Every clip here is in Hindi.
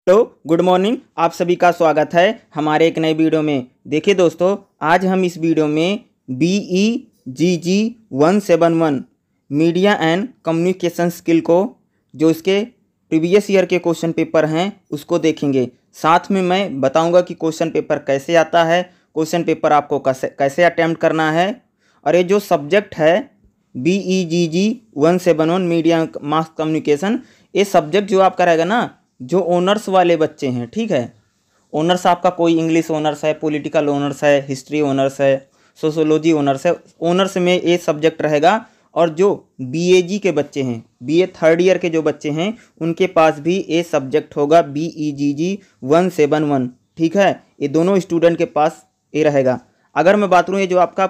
तो गुड मॉर्निंग, आप सभी का स्वागत है हमारे एक नए वीडियो में। देखिए दोस्तों, आज हम इस वीडियो में BEGG 171 media and communication skill को, जो इसके प्रीवियस ईयर के क्वेश्चन पेपर हैं, उसको देखेंगे। साथ में मैं बताऊंगा कि क्वेश्चन पेपर कैसे आता है, क्वेश्चन पेपर आपको कैसे अटैम्प्ट करना है। और ये जो सब्जेक्ट है BEGG 171 मीडिया मास कम्युनिकेशन, ये सब्जेक्ट जो आपका रहेगा ना, जो ऑनर्स वाले बच्चे हैं, ठीक है। ऑनर्स आपका कोई इंग्लिश ऑनर्स है, पॉलिटिकल ऑनर्स है, हिस्ट्री ऑनर्स है, सोशोलॉजी ऑनर्स है, ऑनर्स में ये सब्जेक्ट रहेगा। और जो BAG के बच्चे हैं, BA थर्ड ईयर के जो बच्चे हैं, उनके पास भी ये सब्जेक्ट होगा BEGG 171, ठीक है। ये दोनों स्टूडेंट के पास ये रहेगा। अगर मैं बात करूँ, ये जो आपका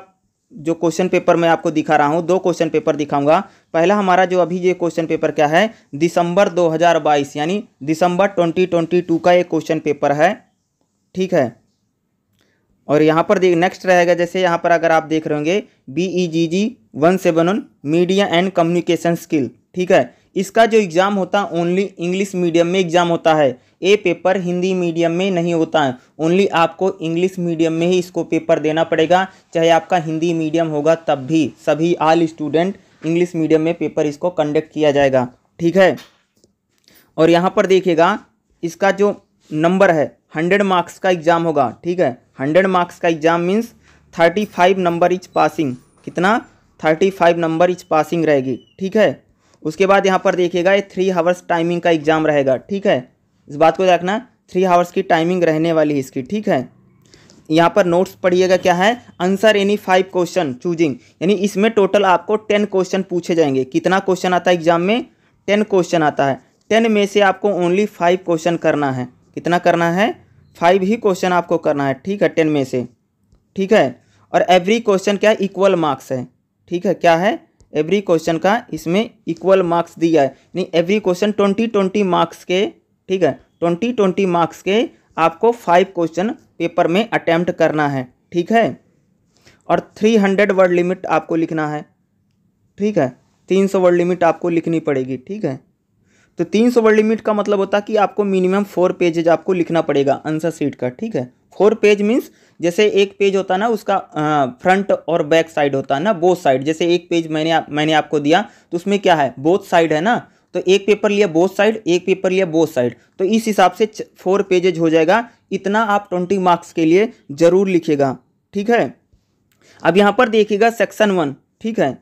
जो क्वेश्चन पेपर मैं आपको दिखा रहा हूँ, दो क्वेश्चन पेपर दिखाऊंगा। पहला हमारा जो अभी ये क्वेश्चन पेपर क्या है, दिसंबर 2022 यानी दिसंबर 2022 का एक क्वेश्चन पेपर है, ठीक है। और यहाँ पर नेक्स्ट रहेगा, जैसे यहाँ पर अगर आप देख रहे होंगे BEGG 171 media and communication skill, ठीक है। इसका जो एग्ज़ाम होता है ओनली इंग्लिश मीडियम में एग्ज़ाम होता है। ये पेपर हिंदी मीडियम में नहीं होता है, ओनली आपको इंग्लिश मीडियम में ही इसको पेपर देना पड़ेगा। चाहे आपका हिंदी मीडियम होगा तब भी सभी ऑल स्टूडेंट इंग्लिश मीडियम में पेपर इसको कंडक्ट किया जाएगा, ठीक है। और यहाँ पर देखिएगा, इसका जो नंबर है 100 मार्क्स का एग्ज़ाम होगा, ठीक है। 100 मार्क्स का exam means 35 number etch passing. कितना? 35 नंबर इच पासिंग रहेगी, ठीक है। उसके बाद यहाँ पर देखिएगा, ये 3 आवर्स टाइमिंग का एग्ज़ाम रहेगा, ठीक है। इस बात को देखना, 3 आवर्स की टाइमिंग रहने वाली है इसकी, ठीक है। यहाँ पर नोट्स पढ़िएगा, क्या है, आंसर एनी 5 क्वेश्चन चूजिंग, यानी इसमें टोटल आपको 10 क्वेश्चन पूछे जाएंगे। कितना क्वेश्चन आता है एग्जाम में? 10 क्वेश्चन आता है। 10 में से आपको ओनली 5 क्वेश्चन करना है। कितना करना है? 5 ही क्वेश्चन आपको करना है, ठीक है, 10 में से, ठीक है। और एवरी क्वेश्चन क्या है, इक्वल मार्क्स है, ठीक है। क्या है? एवरी क्वेश्चन का इसमें इक्वल मार्क्स दिया है, यानी एवरी क्वेश्चन 20 मार्क्स के, ठीक है, 20 मार्क्स के आपको 5 क्वेश्चन पेपर में अटैम्प्ट करना है, ठीक है। और 300 वर्ड लिमिट आपको लिखना है, ठीक है। 300 वर्ड लिमिट आपको लिखनी पड़ेगी, ठीक है। तो 300 वर्ड लिमिट का मतलब होता है कि आपको मिनिमम 4 पेजेज आपको लिखना पड़ेगा आंसर शीट का, ठीक है। 4 पेज मीन्स जैसे एक पेज होता है ना, उसका फ्रंट और बैक साइड होता है ना, बोथ साइड। जैसे एक पेज मैंने आपको दिया, तो उसमें क्या है, बोथ साइड है ना। तो एक पेपर लिया बोथ साइड, एक पेपर लिया बोथ साइड, तो इस हिसाब से 4 पेजेज हो जाएगा। इतना आप 20 मार्क्स के लिए ज़रूर लिखिएगा, ठीक है। अब यहाँ पर देखिएगा सेक्शन 1, ठीक है।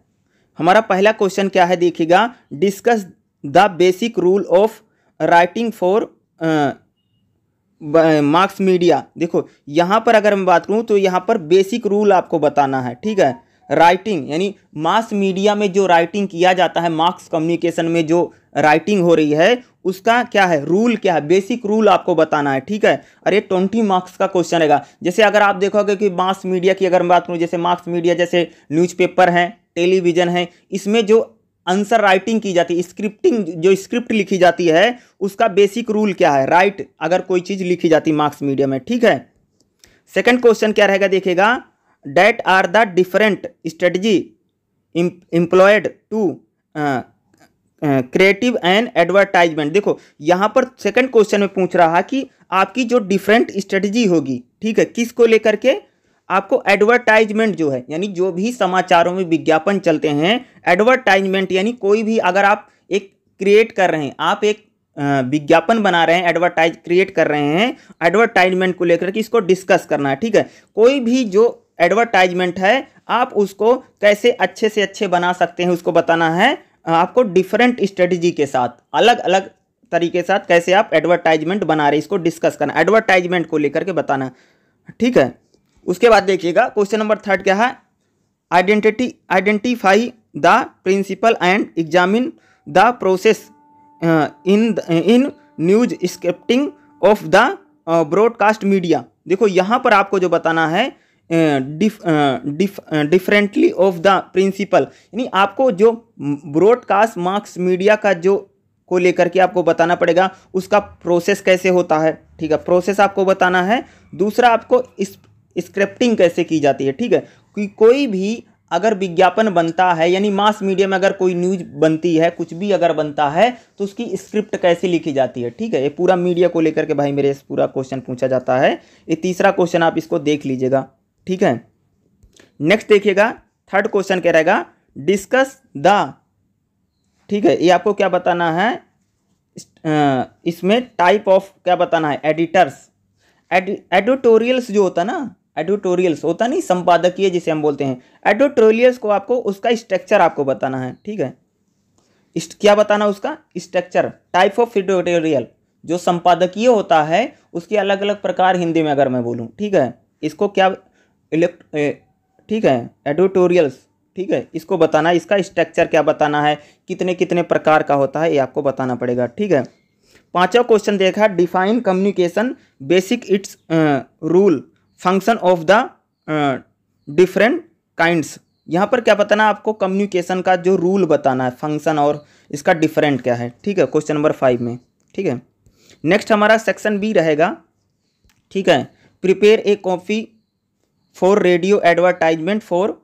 हमारा पहला क्वेश्चन क्या है, देखिएगा, discuss the basic rule of writing for marks media. देखो यहाँ पर अगर मैं बात करूँ तो यहाँ पर बेसिक रूल आपको बताना है, ठीक है। राइटिंग यानी मास मीडिया में जो राइटिंग किया जाता है, मार्क्स कम्युनिकेशन में जो राइटिंग हो रही है, उसका क्या है, रूल क्या है, बेसिक रूल आपको बताना है, ठीक है। और ये 20 मार्क्स का क्वेश्चन रहेगा। जैसे अगर आप देखोगे कि मास मीडिया की अगर मैं बात करूँ, जैसे मार्क्स मीडिया जैसे न्यूज़पेपर है, टेलीविज़न है, इसमें जो आंसर राइटिंग की जाती है, स्क्रिप्टिंग, जो स्क्रिप्ट लिखी जाती है, उसका बेसिक रूल क्या है, राइट, अगर कोई चीज़ लिखी जाती है मार्क्स मीडिया में, ठीक है। सेकंड क्वेश्चन क्या रहेगा, देखिएगा, that are the different strategy employed to creative and advertisement. देखो यहाँ पर सेकंड क्वेश्चन में पूछ रहा है कि आपकी जो डिफरेंट स्ट्रेटजी होगी, ठीक है, किसको लेकर के, आपको एडवर्टाइजमेंट जो है, यानी जो भी समाचारों में विज्ञापन चलते हैं, एडवर्टाइजमेंट यानी कोई भी अगर आप एक क्रिएट कर रहे हैं, आप एक विज्ञापन बना रहे हैं, एडवर्टाइज क्रिएट कर रहे हैं, एडवर्टाइजमेंट को लेकर के इसको डिस्कस करना है, ठीक है। कोई भी जो एडवर्टाइजमेंट है, आप उसको कैसे अच्छे से अच्छे बना सकते हैं, उसको बताना है आपको डिफरेंट स्ट्रेटजी के साथ, अलग अलग तरीके के साथ कैसे आप एडवर्टाइजमेंट बना रहे हैं, इसको डिस्कस करना, एडवर्टाइजमेंट को लेकर के बताना, ठीक है। उसके बाद देखिएगा क्वेश्चन नंबर 3 क्या है, identify the principle and examine the process in news scripting of the broadcast media. देखो यहाँ पर आपको जो बताना है डिफरेंटली ऑफ द प्रिंसिपल, यानी आपको जो ब्रॉडकास्ट मार्क्स मीडिया का जो को लेकर के आपको बताना पड़ेगा, उसका प्रोसेस कैसे होता है, ठीक है, प्रोसेस आपको बताना है। दूसरा, आपको स्क्रिप्टिंग कैसे की जाती है, ठीक है, कि कोई भी अगर विज्ञापन बनता है यानी मास मीडिया में अगर कोई न्यूज बनती है, कुछ भी अगर बनता है तो उसकी स्क्रिप्ट कैसे लिखी जाती है। ठीक है, ये पूरा मीडिया को लेकर के भाई मेरे पूरा क्वेश्चन पूछा जाता है। ये तीसरा क्वेश्चन आप इसको देख लीजिएगा। ठीक है, नेक्स्ट देखिएगा, थर्ड क्वेश्चन क्या रहेगा, डिस्कस द, ठीक है, ये आपको क्या बताना है, इसमें टाइप ऑफ क्या बताना है, एडिटर्स। एडिटोरियल्स जो होता ना, एडिटोरियल्स होता नहीं, संपादकीय जिसे हम बोलते हैं, एडिटोरियल्स को आपको उसका स्ट्रक्चर आपको बताना है। ठीक है, क्या बताना उसका स्ट्रक्चर, टाइप ऑफ एडिटोरियल, जो संपादकीय होता है उसके अलग अलग प्रकार हिंदी में अगर मैं बोलूँ। ठीक है, इसको क्या ठीक है, एडिटोरियल्स, ठीक है, इसको बताना, इसका स्ट्रक्चर क्या बताना है, कितने कितने प्रकार का होता है, ये आपको बताना पड़ेगा। ठीक है, पांचवा क्वेश्चन देखा, define communication basic it's rule function of the different kinds. यहाँ पर क्या बताना आपको, कम्युनिकेशन का जो रूल बताना है, फंक्शन और इसका डिफरेंट क्या है। ठीक है, क्वेश्चन नंबर 5 में। ठीक है, नेक्स्ट हमारा सेक्शन बी रहेगा। ठीक है, prepare a copy for radio advertisement for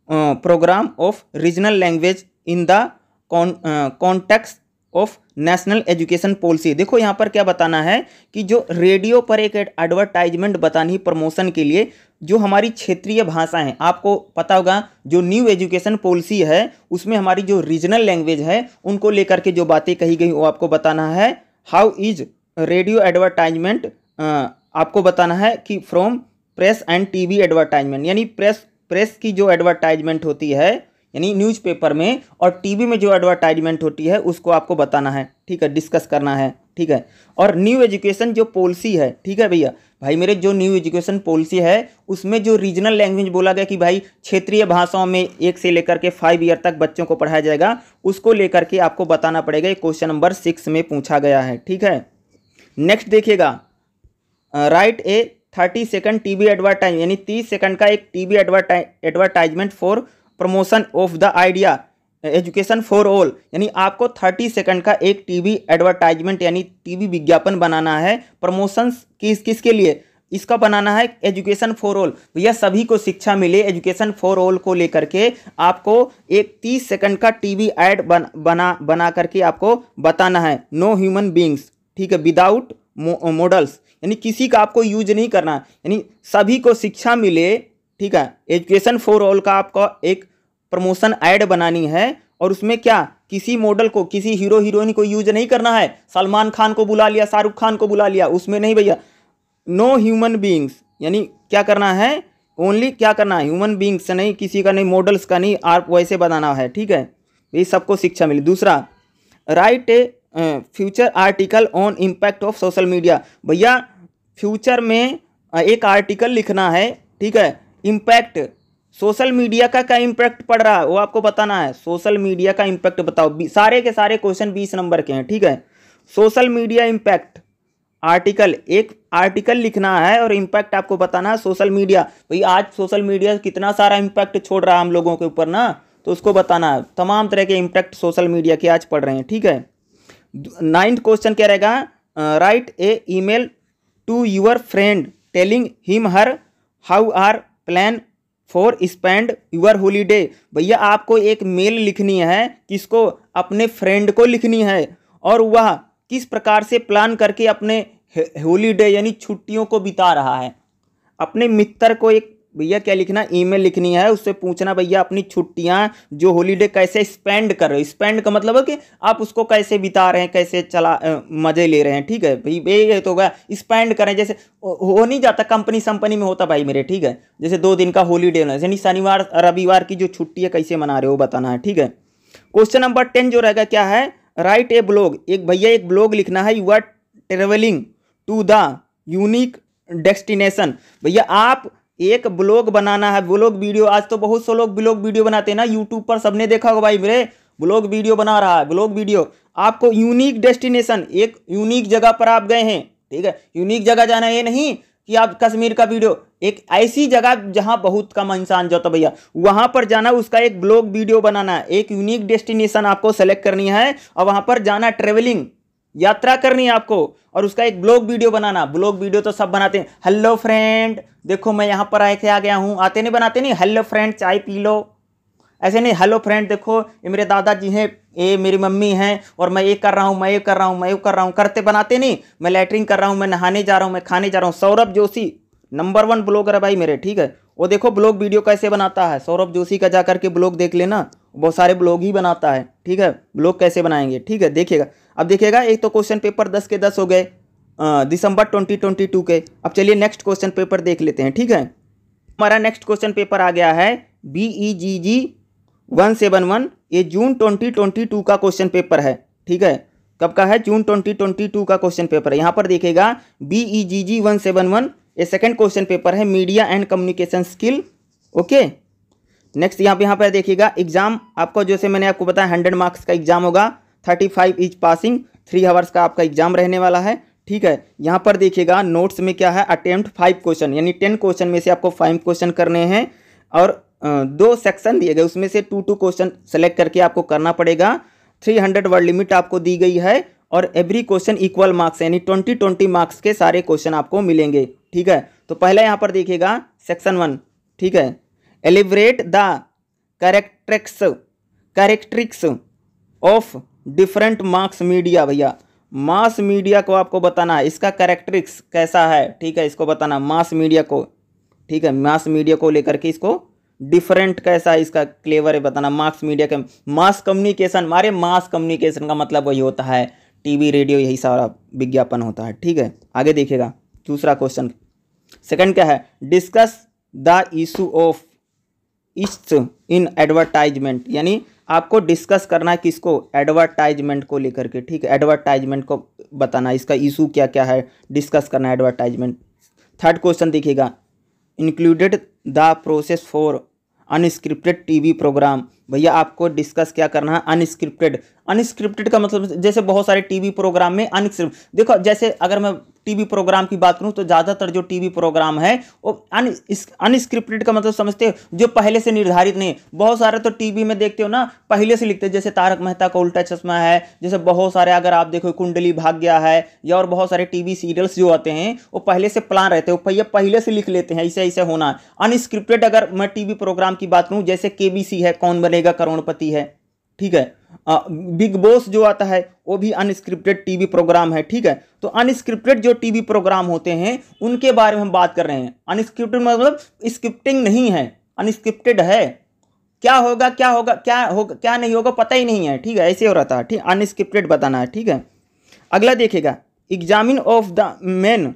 programme of regional language in the context of national education policy. देखो यहाँ पर क्या बताना है कि जो रेडियो पर एक एडवर्टाइजमेंट बतानी प्रमोशन के लिए, जो हमारी क्षेत्रीय भाषाएं हैं, आपको पता होगा जो न्यू एजुकेशन पॉलिसी है उसमें हमारी जो रीजनल लैंग्वेज है उनको लेकर के जो बातें कही गई वो आपको बताना है। हाउ इज रेडियो एडवर्टाइजमेंट, आपको बताना है कि from press and TV advertisement, यानी प्रेस की जो एडवर्टाइजमेंट होती है यानी न्यूज़पेपर में, और टीवी में जो एडवर्टाइजमेंट होती है उसको आपको बताना है। ठीक है, डिस्कस करना है। ठीक है, और न्यू एजुकेशन जो पॉलिसी है, ठीक है भैया, भाई मेरे जो न्यू एजुकेशन पॉलिसी है उसमें जो रीजनल लैंग्वेज बोला गया कि भाई क्षेत्रीय भाषाओं में 1 से लेकर के 5 ईयर तक बच्चों को पढ़ाया जाएगा, उसको लेकर के आपको बताना पड़ेगा। ये क्वेश्चन नंबर 6 में पूछा गया है। ठीक है, नेक्स्ट देखिएगा, राइट ए 30 सेकंड टीवी एडवर्टाइज, यानी 30 सेकंड का एक TV advertisement for promotion of the idea education for all, यानी आपको 30 सेकंड का एक टीवी एडवर्टाइजमेंट यानी टीवी विज्ञापन बनाना है। प्रमोशंस किसके लिए इसका बनाना है, एजुकेशन फॉर ऑल, भैया सभी को शिक्षा मिले, एजुकेशन फॉर ऑल को लेकर के आपको एक 30 सेकंड का टीवी एड बना करके आपको बताना है। नो ह्यूमन बींग्स, ठीक है, विदाउट मॉडल्स, यानी किसी का आपको यूज नहीं करना, यानी सभी को शिक्षा मिले। ठीक है, एजुकेशन फॉर ऑल का आपको एक प्रमोशन ऐड बनानी है, और उसमें क्या, किसी मॉडल को, किसी हीरो हीरोइन को यूज नहीं करना है, सलमान खान को बुला लिया, शाहरुख खान को बुला लिया, उसमें नहीं भैया। नो ह्यूमन बींग्स, यानी क्या करना है, ओनली क्या करना है, ह्यूमन बींग्स नहीं, किसी का नहीं, मॉडल्स का नहीं, आप वैसे बनाना है। ठीक है, ये सबको शिक्षा मिली। दूसरा, right A future article on impact of social media, भैया फ्यूचर में एक आर्टिकल लिखना है। ठीक है, इम्पैक्ट सोशल मीडिया का क्या इम्पैक्ट पड़ रहा है वो आपको बताना है। सोशल मीडिया का इम्पैक्ट बताओ, सारे के सारे क्वेश्चन 20 नंबर के हैं। ठीक है, सोशल मीडिया इम्पैक्ट आर्टिकल, एक आर्टिकल लिखना है और इम्पैक्ट आपको बताना है सोशल मीडिया। भाई आज सोशल मीडिया कितना सारा इम्पैक्ट छोड़ रहा है हम लोगों के ऊपर ना, तो उसको बताना है। तमाम तरह के इम्पैक्ट सोशल मीडिया के आज पड़ रहे हैं। ठीक है, 9th क्वेश्चन क्या रहेगा, write a email to your friend telling him her how are plan for spend your holiday. भैया आपको एक मेल लिखनी है, किसको, अपने फ्रेंड को लिखनी है, और वह किस प्रकार से प्लान करके अपने हॉलीडे यानी छुट्टियों को बिता रहा है। अपने मित्र को एक भैया क्या लिखना, ईमेल लिखनी है, उससे पूछना भैया अपनी छुट्टियां जो हॉलीडे कैसे स्पेंड कर रहे हो। स्पेंड का मतलब है कि आप उसको कैसे बिता रहे हैं, कैसे मजे ले रहे हैं। ठीक है भाई, ये तो होगा स्पेंड करें, जैसे हो नहीं जाता कंपनी में होता भाई मेरे। ठीक है, जैसे 2 दिन का हॉलीडे होना, यानी शनिवार रविवार की जो छुट्टी है कैसे मना रहे हो बताना है। ठीक है, क्वेश्चन नंबर 10 जो रहेगा क्या है, राइट ए ब्लॉग, एक भैया एक ब्लॉग लिखना है, you are travelling to the unique destination. भैया आप एक ब्लॉग बनाना है, ब्लॉग वीडियो, आज तो बहुत से लोग ब्लॉग वीडियो बनाते हैं ना, यूट्यूब पर सबने देखा होगा भाई मेरे, ब्लॉग वीडियो बना रहा है। ब्लॉग वीडियो आपको यूनिक डेस्टिनेशन, एक यूनिक जगह पर आप गए हैं। ठीक है, यूनिक जगह जाना, ये नहीं कि आप कश्मीर का वीडियो, एक ऐसी जगह जहां बहुत कम इंसान जाता भैया वहां पर जाना, उसका एक ब्लॉग वीडियो बनाना है। एक यूनिक डेस्टिनेशन आपको सेलेक्ट करनी है और वहां पर जाना, ट्रेवलिंग यात्रा करनी है आपको, और उसका एक ब्लॉग वीडियो बनाना। ब्लॉग वीडियो तो सब बनाते हैं, हेलो फ्रेंड देखो मैं यहाँ पर आ गया हूँ, आते नहीं बनाते नहीं, हेलो फ्रेंड चाय पी लो, ऐसे नहीं हेलो फ्रेंड देखो ये मेरे दादाजी हैं, ये मेरी मम्मी हैं, और मैं ये कर रहा हूँ, मैं ये कर रहा हूँ, मैं ये कर रहा हूँ, करते बनाते नहीं। मैं लैट्रिन कर रहा हूँ, मैं नहाने जा रहा हूँ, मैं खाने जा रहा हूँ। सौरभ जोशी नंबर 1 ब्लॉगर है भाई मेरे, ठीक है। वो देखो ब्लॉग वीडियो कैसे बनाता है, सौरभ जोशी का जा करके ब्लॉग देख लेना, बहुत सारे ब्लॉग ही बनाता है, ठीक है। ब्लॉग कैसे बनाएंगे, ठीक है, देखिएगा। अब देखिएगा एक तो क्वेश्चन पेपर 10 के 10 हो गए दिसंबर 2022 के। अब चलिए नेक्स्ट क्वेश्चन पेपर देख लेते हैं, ठीक है। हमारा नेक्स्ट क्वेश्चन पेपर आ गया है BEGG 171। ये जून 2022 का क्वेश्चन पेपर है, ठीक है। कब का है? जून 2022 का क्वेश्चन पेपर है। यहाँ पर देखिएगा BEGG 171, ये सेकंड क्वेश्चन पेपर है, media and communication skill. Okay, next यहाँ पर देखिएगा एग्जाम आपको, जैसे मैंने आपको बताया 100 मार्क्स का एग्जाम होगा, 35 इज पासिंग, 3 आवर्स का आपका एग्जाम रहने वाला है, ठीक है। यहाँ पर देखिएगा नोट्स में क्या है, अटेम्प्ट 5 क्वेश्चन, यानी 10 क्वेश्चन में से आपको 5 क्वेश्चन करने हैं, और 2 सेक्शन दिए गए, उसमें से 2 क्वेश्चन सेलेक्ट करके आपको करना पड़ेगा। 300 वर्ड लिमिट आपको दी गई है, और एवरी क्वेश्चन इक्वल मार्क्स, यानी 20 मार्क्स के सारे क्वेश्चन आपको मिलेंगे, ठीक है। तो पहला यहाँ पर देखिएगा सेक्शन 1, ठीक है। एलिब्रेट the characteristics of different mass media. भैया मास मीडिया को आपको बताना है, इसका कैरेक्टरिस्टिक्स कैसा है, ठीक है, इसको बताना मास मीडिया को, ठीक है। मास मीडिया को लेकर के इसको डिफरेंट कैसा है, इसका क्लेवर है बताना। मास मीडिया के मास कम्युनिकेशन, मारे मास कम्युनिकेशन का मतलब वही होता है टीवी रेडियो, यही सारा विज्ञापन होता है, ठीक है। आगे देखिएगा दूसरा क्वेश्चन, सेकंड क्या है, डिस्कस द इशू ऑफ इश्क इन एडवर्टाइजमेंट, यानी आपको डिस्कस करना है किसको, एडवर्टाइजमेंट को लेकर के, ठीक है। एडवर्टाइजमेंट को बताना, इसका इशू क्या क्या है, डिस्कस करना है एडवर्टाइजमेंट। थर्ड क्वेश्चन देखिएगा, included the process for unscripted TV programme. भैया आपको डिस्कस क्या करना है, अनस्क्रिप्टेड। अनस्क्रिप्टेड का मतलब जैसे बहुत सारे टीवी प्रोग्राम में अनस्क्रिप्ट, देखो जैसे अगर मैं टीवी प्रोग्राम की बात करूं तो ज़्यादातर जो टीवी प्रोग्राम है वो अनस्क्रिप्टेड का मतलब समझते हो, जो पहले से निर्धारित नहीं। बहुत सारे तो टीवी में देखते हो ना पहले से लिखते हैं, जैसे तारक मेहता का उल्टा चश्मा है, जैसे बहुत सारे अगर आप देखो कुंडली भाग्य है, या और बहुत सारे टीवी सीरियल्स जो आते हैं वो पहले से प्लान रहते हैं, वो पहले से लिख लेते हैं ऐसे ऐसे होना है। अनस्क्रिप्टेड अगर मैं टीवी प्रोग्राम की बात करूं, जैसे KBC है, कौन बनेगा करोड़पति है, ठीक है। बिग बॉस जो आता है वो भी अनस्क्रिप्टेड टीवी प्रोग्राम है, ठीक है। तो अनस्क्रिप्टेड जो टीवी प्रोग्राम होते हैं उनके बारे में हम बात कर रहे हैं। अनस्क्रिप्टेड मतलब स्क्रिप्टिंग नहीं है, अनस्क्रिप्टेड है, क्या होगा क्या होगा क्या होगा क्या नहीं होगा पता ही नहीं है, ठीक है, ऐसे हो रहा था, ठीक। अनस्क्रिप्टेड बताना है, ठीक है। अगला देखिएगा, examine of the main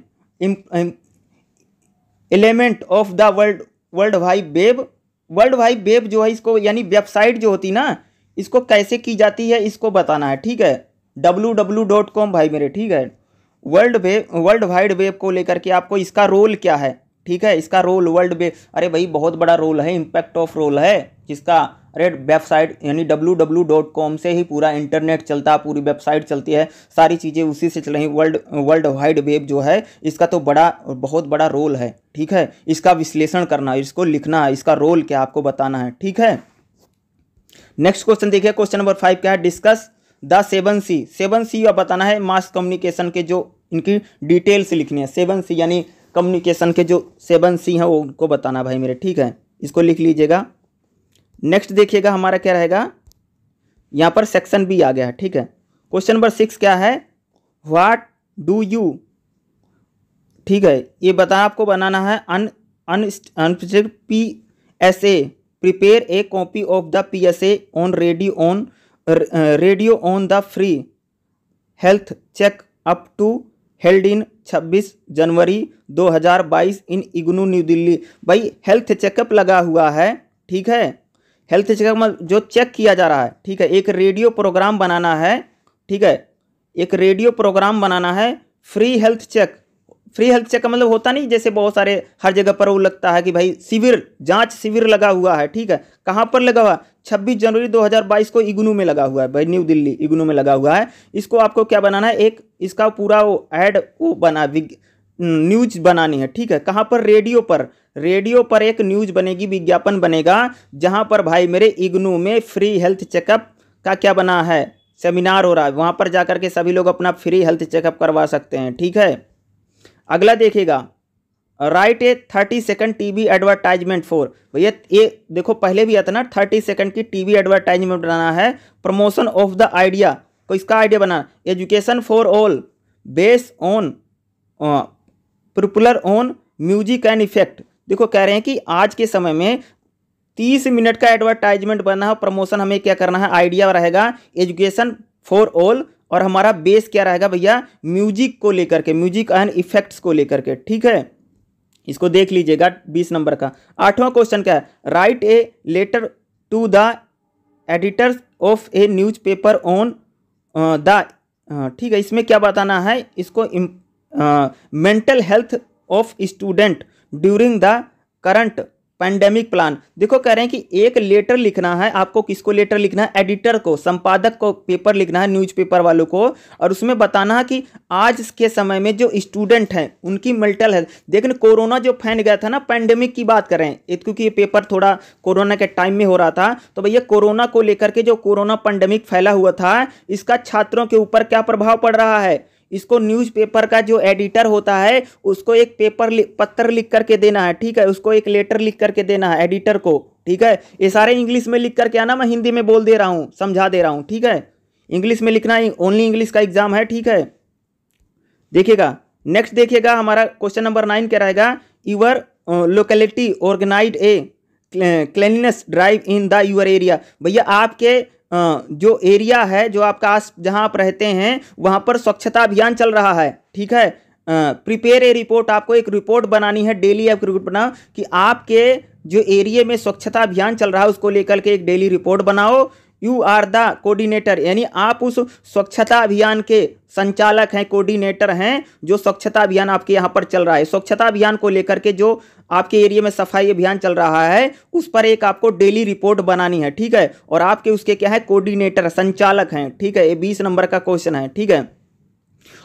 element of the world wide web. World wide web जो है इसको, यानी वेबसाइट जो होती ना, इसको कैसे की जाती है इसको बताना है, ठीक है। www.com भाई मेरे, ठीक है। वर्ल्ड वाइड वेब को लेकर के आपको इसका रोल क्या है, ठीक है। इसका रोल वर्ल्ड वेब, अरे भाई बहुत बड़ा रोल है, इम्पैक्ट ऑफ रोल है जिसका, अरे वेबसाइट यानी www.com से ही पूरा इंटरनेट चलता है, पूरी वेबसाइट चलती है, सारी चीज़ें उसी से चल रही। वर्ल्ड वाइड वेब जो है इसका तो बहुत बड़ा रोल है, ठीक है। इसका विश्लेषण करना, इसको लिखना है, इसका रोल क्या आपको बताना है, ठीक है। नेक्स्ट क्वेश्चन देखिए, क्वेश्चन नंबर 5 क्या है, डिस्कस द 7C। 7C आप बताना है मास कम्युनिकेशन के, जो इनकी डिटेल्स लिखनी है। 7C यानी कम्युनिकेशन के जो 7C हैं वो उनको बताना भाई मेरे, ठीक है, इसको लिख लीजिएगा। नेक्स्ट देखिएगा हमारा क्या रहेगा, यहाँ पर सेक्शन B आ गया है, ठीक है। क्वेश्चन नंबर 6 क्या है, व्हाट डू यू, ठीक है, ये बता आपको बनाना है PSA, prepare a copy of the PSA on radio on the free health check up to held in 26 January 2022 in IGNOU New Delhi. भाई हेल्थ चेकअप लगा हुआ है, ठीक है। हेल्थ चेकअप जो चेक किया जा रहा है, ठीक है। एक रेडियो प्रोग्राम बनाना है, ठीक है, एक रेडियो प्रोग्राम बनाना है, free health check. Free health check का मतलब होता नहीं जैसे बहुत सारे हर जगह पर वो लगता है कि भाई शिविर, जांच शिविर लगा हुआ है, ठीक है। कहाँ पर लगा हुआ, 26 जनवरी 2022 को इग्नू में लगा हुआ है भाई, न्यू दिल्ली इग्नू में लगा हुआ है। इसको आपको क्या बनाना है, एक इसका पूरा वो ऐड वो बना न्यूज बनानी है, ठीक है। कहाँ पर, रेडियो पर एक न्यूज बनेगी, विज्ञापन बनेगा, जहाँ पर भाई मेरे इग्नू में फ्री हेल्थ चेकअप का क्या बना है, सेमिनार हो रहा है, वहाँ पर जाकर के सभी लोग अपना फ्री हेल्थ चेकअप करवा सकते हैं, ठीक है। अगला देखिएगा, right A 30 second TV advertisement for. भैया ये देखो पहले भी आता ना 30 सेकंड की टीवी एडवर्टाइजमेंट बनाना है, प्रमोशन ऑफ द आइडिया, को इसका आइडिया बना, education for all based on popular on music and effect. देखो कह रहे हैं कि आज के समय में 30 मिनट का एडवर्टाइजमेंट बनना है, प्रमोशन हमें क्या करना है, आइडिया रहेगा एजुकेशन फॉर ऑल, और हमारा बेस क्या रहेगा भैया, म्यूजिक को लेकर के, म्यूजिक एंड इफेक्ट्स को लेकर के। ठीक है, इसको देख लीजिएगा 20 नंबर का। 8वां क्वेश्चन क्या है, write a letter to the editors of a newspaper on the, ठीक है, इसमें क्या बताना है, इसको mental health of student during the current pandemic plan. देखो कह रहे हैं कि एक लेटर लिखना है आपको, किसको लेटर लिखना है, एडिटर को, संपादक को पेपर लिखना है, न्यूज़पेपर वालों को, और उसमें बताना है कि आज के समय में जो स्टूडेंट हैं उनकी मेंटल हेल्थ, देखिए कोरोना जो फैल गया था ना, पैंडेमिक की बात कर रहे हैं क्योंकि ये पेपर थोड़ा कोरोना के टाइम में हो रहा था, तो भैया कोरोना को लेकर के जो कोरोना पैंडेमिक फैला हुआ था, इसका छात्रों के ऊपर क्या प्रभाव पड़ रहा है, इसको न्यूज़पेपर का जो एडिटर होता है उसको एक पत्र लिख करके देना है। ठीक है, उसको एक लेटर लिख करके देना है एडिटर को। ठीक है, ये सारे इंग्लिश में लिख करके आना, मैं हिंदी में बोल दे रहा हूँ, समझा दे रहा हूँ। ठीक है, इंग्लिश में लिखना, ओनली इंग्लिश का एग्जाम है। ठीक है, देखिएगा नेक्स्ट, देखिएगा हमारा क्वेश्चन नंबर 9 क्या रहेगा, your locality organise a cleanness drive in the your area. भैया आपके जो एरिया है, जो आपका आस जहां आप रहते हैं वहां पर स्वच्छता अभियान चल रहा है। ठीक है, प्रिपेयर ए रिपोर्ट, आपको एक रिपोर्ट बनानी है, डेली एक रिपोर्ट बनाओ कि आपके जो एरिया में स्वच्छता अभियान चल रहा है उसको लेकर के एक डेली रिपोर्ट बनाओ। यू आर द कोऑर्डिनेटर, यानी आप उस स्वच्छता अभियान के संचालक हैं, कोऑर्डिनेटर हैं, जो स्वच्छता अभियान आपके यहाँ पर चल रहा है। स्वच्छता अभियान को लेकर के जो आपके एरिया में सफाई अभियान चल रहा है उस पर एक आपको डेली रिपोर्ट बनानी है। ठीक है, और आपके उसके क्या है, कोऑर्डिनेटर, संचालक हैं। ठीक है, ये 20 नंबर का क्वेश्चन है। ठीक है,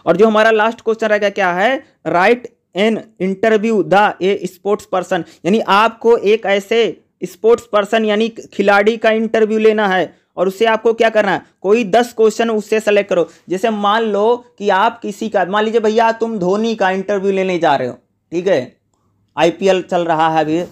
और जो हमारा लास्ट क्वेश्चन रहेगा क्या है, right an interview the A sports person, यानी आपको एक ऐसे स्पोर्ट्स पर्सन यानी खिलाड़ी का इंटरव्यू लेना है, और उससे आपको क्या करना है, कोई 10 क्वेश्चन उससे सेलेक्ट करो। जैसे मान लो कि आप किसी का, मान लीजिए भैया तुम धोनी का इंटरव्यू लेने जा रहे हो। ठीक है, आईपीएल चल रहा है अभी।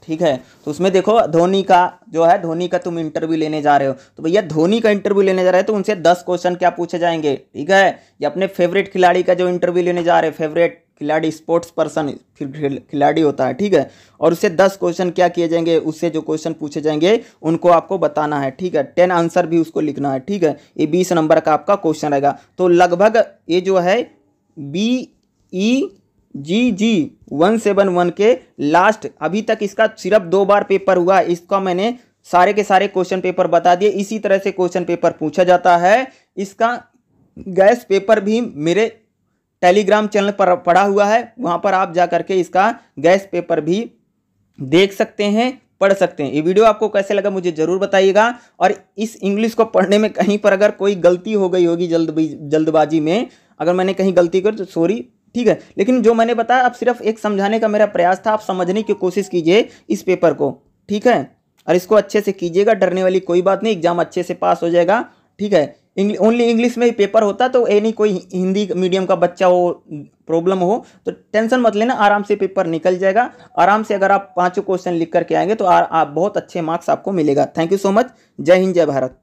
ठीक है, तो उसमें देखो धोनी का जो है, धोनी का तुम इंटरव्यू लेने जा रहे हो, तो भैया धोनी का इंटरव्यू लेने जा रहे हो तो उनसे 10 क्वेश्चन क्या पूछे जाएंगे। ठीक है, या अपने फेवरेट खिलाड़ी का जो इंटरव्यू लेने जा रहे हैं, फेवरेट खिलाड़ी, स्पोर्ट्स पर्सन फिर खिलाड़ी होता है। ठीक है, और उससे 10 क्वेश्चन क्या किए जाएंगे, उससे जो क्वेश्चन पूछे जाएंगे उनको आपको बताना है। ठीक है, 10 आंसर भी उसको लिखना है। ठीक है, ये 20 नंबर का आपका क्वेश्चन रहेगा। तो लगभग ये जो है BEGG 171 के लास्ट, अभी तक इसका सिर्फ 2 बार पेपर हुआ, इसका मैंने सारे के सारे क्वेश्चन पेपर बता दिए। इसी तरह से क्वेश्चन पेपर पूछा जाता है। इसका गैस पेपर भी मेरे टेलीग्राम चैनल पर पड़ा हुआ है, वहां पर आप जा करके इसका गैस पेपर भी देख सकते हैं, पढ़ सकते हैं। ये वीडियो आपको कैसे लगा मुझे जरूर बताइएगा, और इस इंग्लिश को पढ़ने में कहीं पर अगर कोई गलती हो गई होगी जल्दबाजी में, अगर मैंने कहीं गलती करी तो सॉरी। ठीक है, लेकिन जो मैंने बताया अब सिर्फ एक समझाने का मेरा प्रयास था, आप समझने की कोशिश कीजिए इस पेपर को। ठीक है, और इसको अच्छे से कीजिएगा, डरने वाली कोई बात नहीं, एग्जाम अच्छे से पास हो जाएगा। ठीक है, ओनली इंग्लिश में ही पेपर होता, तो ये नहीं कोई हिंदी मीडियम का बच्चा हो, प्रॉब्लम हो तो टेंशन मत लेना, आराम से पेपर निकल जाएगा। आराम से अगर आप 5 क्वेश्चन लिख करके आएंगे तो आप बहुत अच्छे मार्क्स आपको मिलेगा। Thank you so much. जय हिंद, जय भारत।